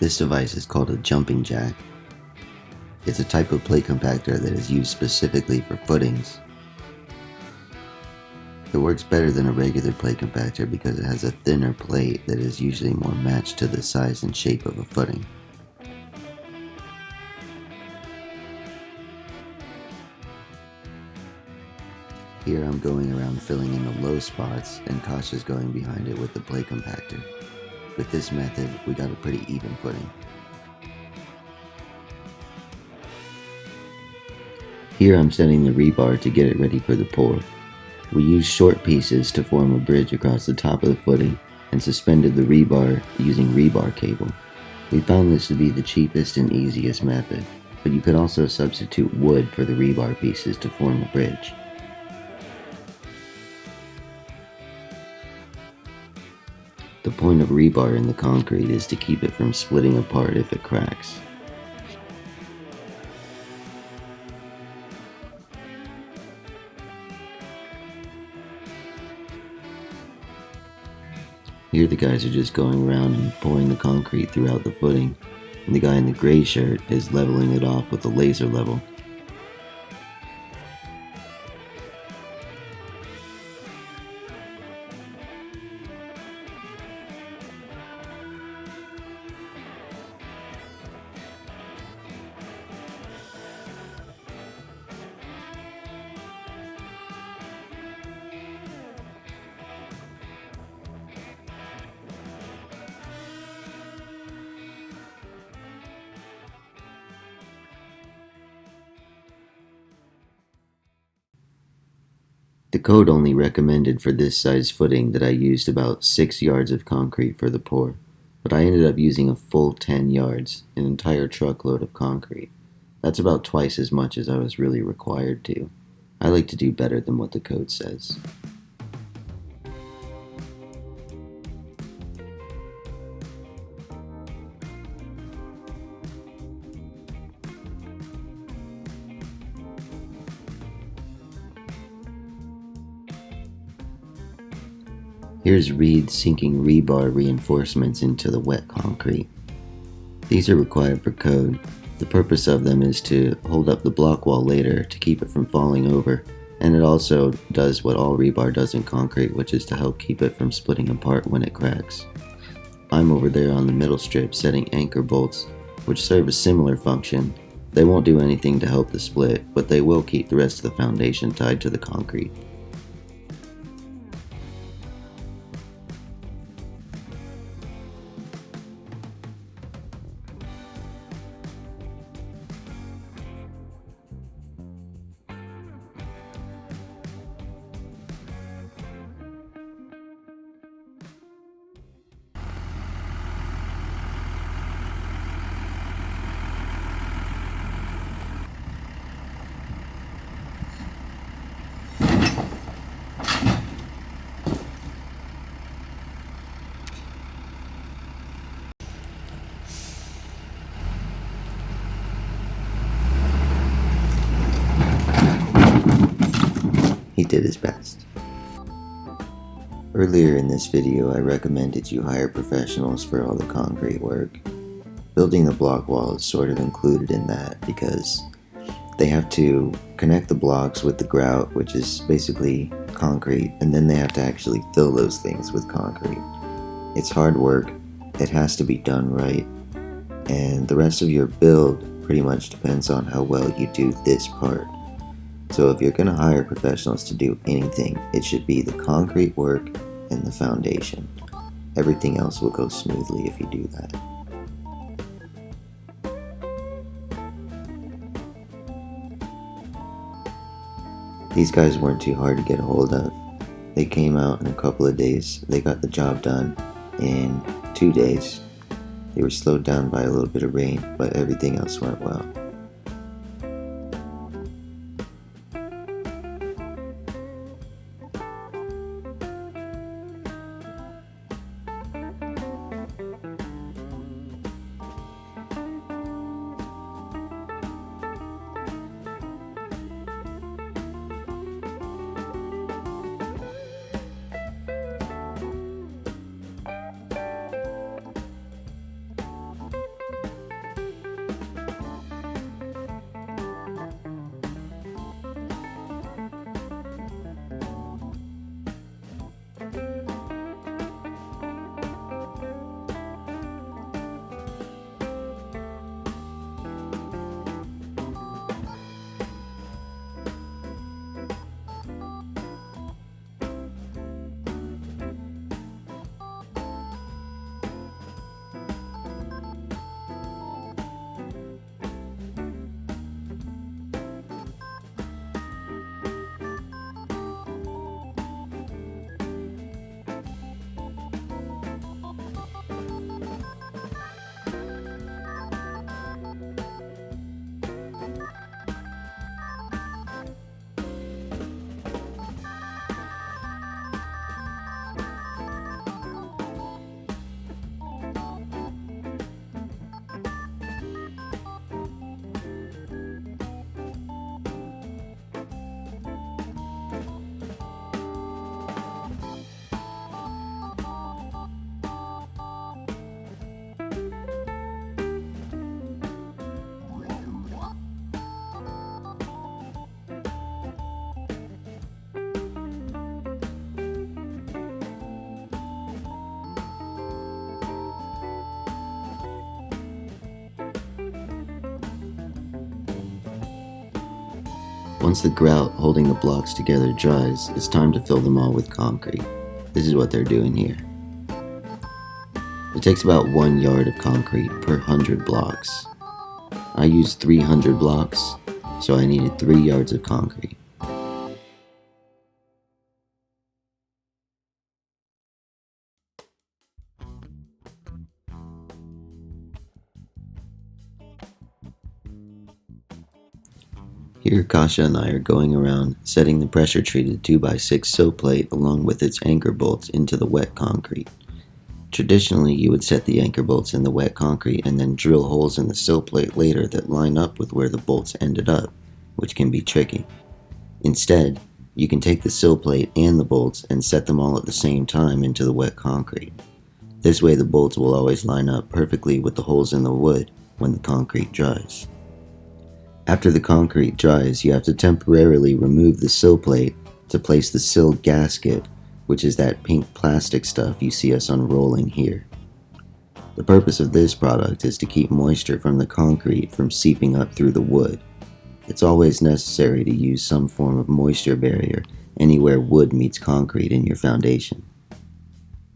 This device is called a jumping jack. It's a type of plate compactor that is used specifically for footings. It works better than a regular plate compactor because it has a thinner plate that is usually more matched to the size and shape of a footing. Here I'm going around filling in the low spots and Kasha's going behind it with the plate compactor. With this method, we got a pretty even footing. Here I'm setting the rebar to get it ready for the pour. We used short pieces to form a bridge across the top of the footing and suspended the rebar using rebar cable. We found this to be the cheapest and easiest method, but you could also substitute wood for the rebar pieces to form the bridge. The point of rebar in the concrete is to keep it from splitting apart if it cracks. Here the guys are just going around and pouring the concrete throughout the footing, and the guy in the gray shirt is leveling it off with a laser level. The code only recommended for this size footing that I used about 6 yards of concrete for the pour, but I ended up using a full 10 yards, an entire truckload of concrete. That's about twice as much as I was really required to. I like to do better than what the code says. Here's Reed sinking rebar reinforcements into the wet concrete. These are required for code. The purpose of them is to hold up the block wall later to keep it from falling over, and it also does what all rebar does in concrete, which is to help keep it from splitting apart when it cracks. I'm over there on the middle strip setting anchor bolts, which serve a similar function. They won't do anything to help the split, but they will keep the rest of the foundation tied to the concrete. He did his best. Earlier in this video, I recommended you hire professionals for all the concrete work. Building the block wall is sort of included in that because they have to connect the blocks with the grout, which is basically concrete, and then they have to actually fill those things with concrete. It's hard work, it has to be done right, and the rest of your build pretty much depends on how well you do this part. So if you're going to hire professionals to do anything, it should be the concrete work and the foundation. Everything else will go smoothly if you do that. These guys weren't too hard to get a hold of. They came out in a couple of days. They got the job done in 2 days. They were slowed down by a little bit of rain, but everything else went well. Once the grout holding the blocks together dries, it's time to fill them all with concrete. This is what they're doing here. It takes about 1 yard of concrete per 100 blocks. I used 300 blocks, so I needed 3 yards of concrete. Here Kasha and I are going around setting the pressure treated 2x6 sill plate along with its anchor bolts into the wet concrete. Traditionally, you would set the anchor bolts in the wet concrete and then drill holes in the sill plate later that line up with where the bolts ended up, which can be tricky. Instead, you can take the sill plate and the bolts and set them all at the same time into the wet concrete. This way the bolts will always line up perfectly with the holes in the wood when the concrete dries. After the concrete dries, you have to temporarily remove the sill plate to place the sill gasket, which is that pink plastic stuff you see us unrolling here. The purpose of this product is to keep moisture from the concrete from seeping up through the wood. It's always necessary to use some form of moisture barrier anywhere wood meets concrete in your foundation.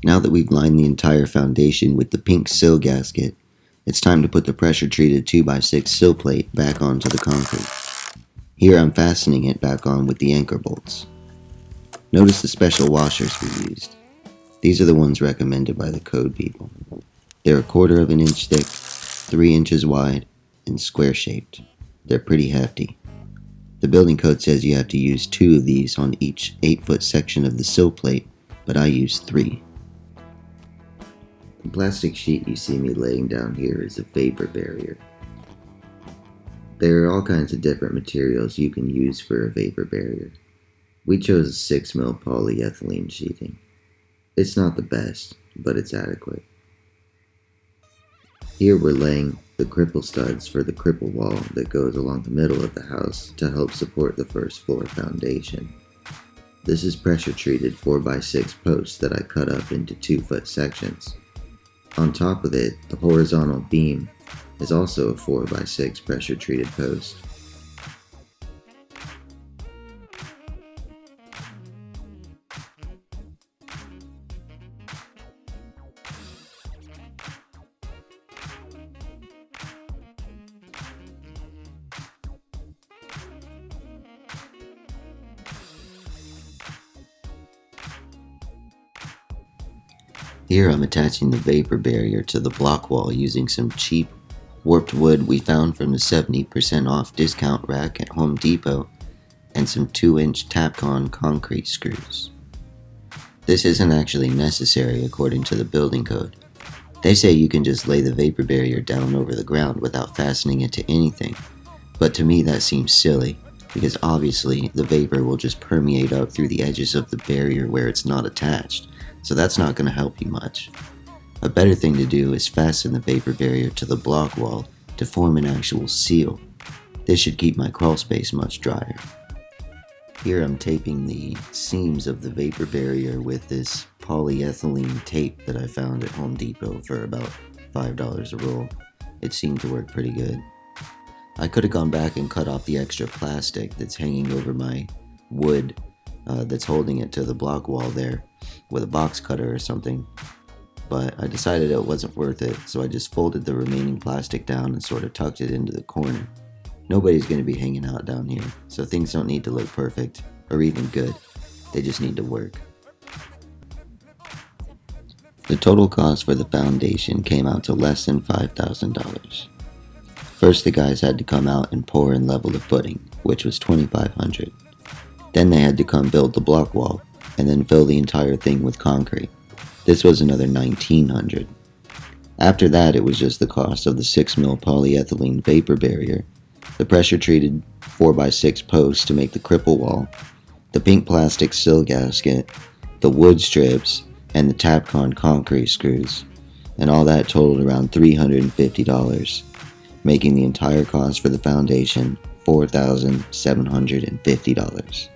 Now that we've lined the entire foundation with the pink sill gasket, it's time to put the pressure-treated 2x6 sill plate back onto the concrete. Here I'm fastening it back on with the anchor bolts. Notice the special washers we used. These are the ones recommended by the code people. They're 1/4 of an inch thick, 3 inches wide, and square-shaped. They're pretty hefty. The building code says you have to use 2 of these on each 8-foot section of the sill plate, but I used 3. The plastic sheet you see me laying down here is a vapor barrier. There are all kinds of different materials you can use for a vapor barrier. We chose a 6mm polyethylene sheeting. It's not the best, but it's adequate. Here we're laying the cripple studs for the cripple wall that goes along the middle of the house to help support the first floor foundation. This is pressure treated 4x6 posts that I cut up into 2-foot sections. On top of it, the horizontal beam is also a 4x6 pressure treated post. Here I'm attaching the vapor barrier to the block wall using some cheap warped wood we found from the 70% off discount rack at Home Depot and some 2-inch Tapcon concrete screws. This isn't actually necessary according to the building code. They say you can just lay the vapor barrier down over the ground without fastening it to anything, but to me that seems silly because obviously the vapor will just permeate up through the edges of the barrier where it's not attached. So that's not going to help you much. A better thing to do is fasten the vapor barrier to the block wall to form an actual seal. This should keep my crawl space much drier. Here I'm taping the seams of the vapor barrier with this polyethylene tape that I found at Home Depot for about $5 a roll. It seemed to work pretty good. I could have gone back and cut off the extra plastic that's hanging over my wood that's holding it to the block wall there with a box cutter or something, but I decided it wasn't worth it, so I just folded the remaining plastic down and sort of tucked it into the corner. Nobody's going to be hanging out down here, so things don't need to look perfect or even good. They just need to work. The total cost for the foundation came out to less than $5,000. First, the guys had to come out and pour and level the footing, which was $2,500. Then they had to come build the block wall, and then fill the entire thing with concrete. This was another $1,900. After that, it was just the cost of the 6mm polyethylene vapor barrier, the pressure-treated 4x6 posts to make the cripple wall, the pink plastic sill gasket, the wood strips, and the Tapcon concrete screws, and all that totaled around $350, making the entire cost for the foundation $4,750.